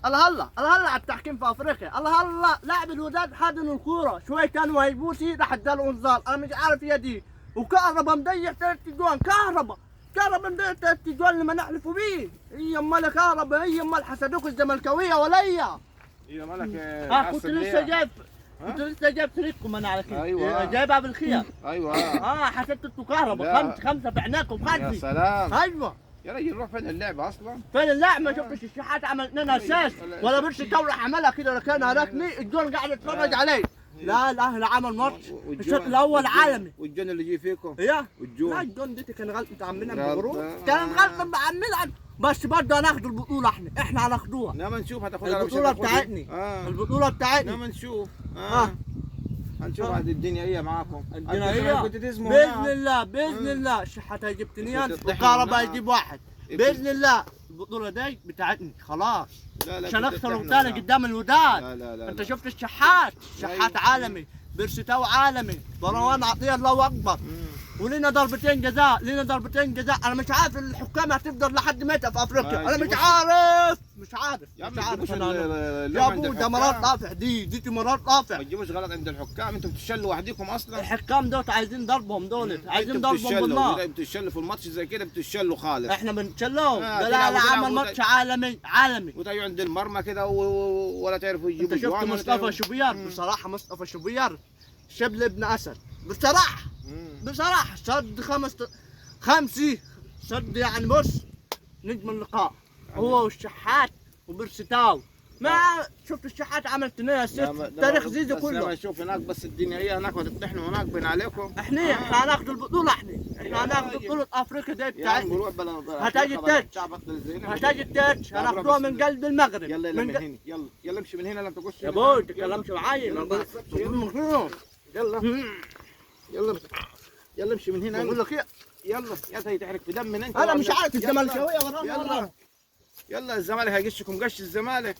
الله هلا الله هلا على التحكيم في افريقيا، الله هلا لاعب الوداد حاضن الكوره شوي كانوا هيبوسي راح اداله انذار، انا مش عارف يا دي. وكهربا مضيع 3 اجوان، كهربا مضيع 3 اجوان لما نحلفوا بيه. هي امال كهربا، هي امال حسدوك الزملكاويه وليا. ايه مالك كنت لسه جايب تريككم انا على كده. ايوه جايبها بالخير. ايوه حسبت انتوا كهربا خمسه في عناكم يا خلفي. سلام ايوه يا راجل روح فين اللعبه اصلا؟ فين اللعب؟ ما شفتش الشحات عمل لنا اساس ولا برش كورة عملها كده ولا كان ركني الجون قاعد يتفرج عليه. لا الاهلي عمل ماتش الشوط الاول عالمي. والجون اللي جه فيكم ايه؟ والجون لا الجون دي كان غلط بتاع عمنا بغرور، كان غلط بتاع عمنا، بس برضه هناخد البطولة احنا هناخدوها. نعم نشوف هتاخدها البطولة بتاعتني. البطولة بتاعتني. نعم نشوف هنشوف هذه الدنيا هي معاكم. الدنيا باذن الله الشحات هيجيب تنين والكهرباء هيجيب واحد باذن الله. البطولة دي بتاعتني خلاص. عشان اخسر ثاني قدام الوداد. لا انت شفت الشحات عالمي، بيرستاو عالمي، مروان عطيه الله اكبر. ولينا ضربتين جزاء انا مش عارف الحكام هتفضل لحد متى في افريقيا. انا مش عارف يا ابو ده مرات طافح، دي مرات طافح. ما تجيبوش غلط عند الحكام، انتم بتشلوا وحديكم اصلا. الحكام دوت عايزين ضربهم عايزين ضربهم بالنار. بتشلوا في الماتش زي كده بتشلوا خالص. احنا بنشلهم. لا عمل ماتش عالمي وتجوا عند المرمى كده ولا تعرفوا يجيبوا. انت شفت مصطفى شوبير؟ بصراحه مصطفى شوبير شبل ابن اسد بصراحه صد خمسه صد يعني بص نجم اللقاء هو والشحات وبرستاو. ما شفت الشحات عمل تنين اسيست تاريخ زيزو كله. لما نشوف هناك بس الدنيا هي هناك وتطحنوا هناك بين عليكم. احنا هناخد البطوله، احنا هناخد بطوله افريقيا دي بتاعتنا. هتجي التتش هناخدوها من قلب المغرب. يلا من هنا يلا امشي من هنا لا تقولش يا ابوي تكلمش معايا. يلا امشي من هنا. بقول لك ايه يا تهي تحرق في دم من انت. انا مش عارف الزملكاويه ورانا. يلا الزمالك هيغشكم غش الزمالك.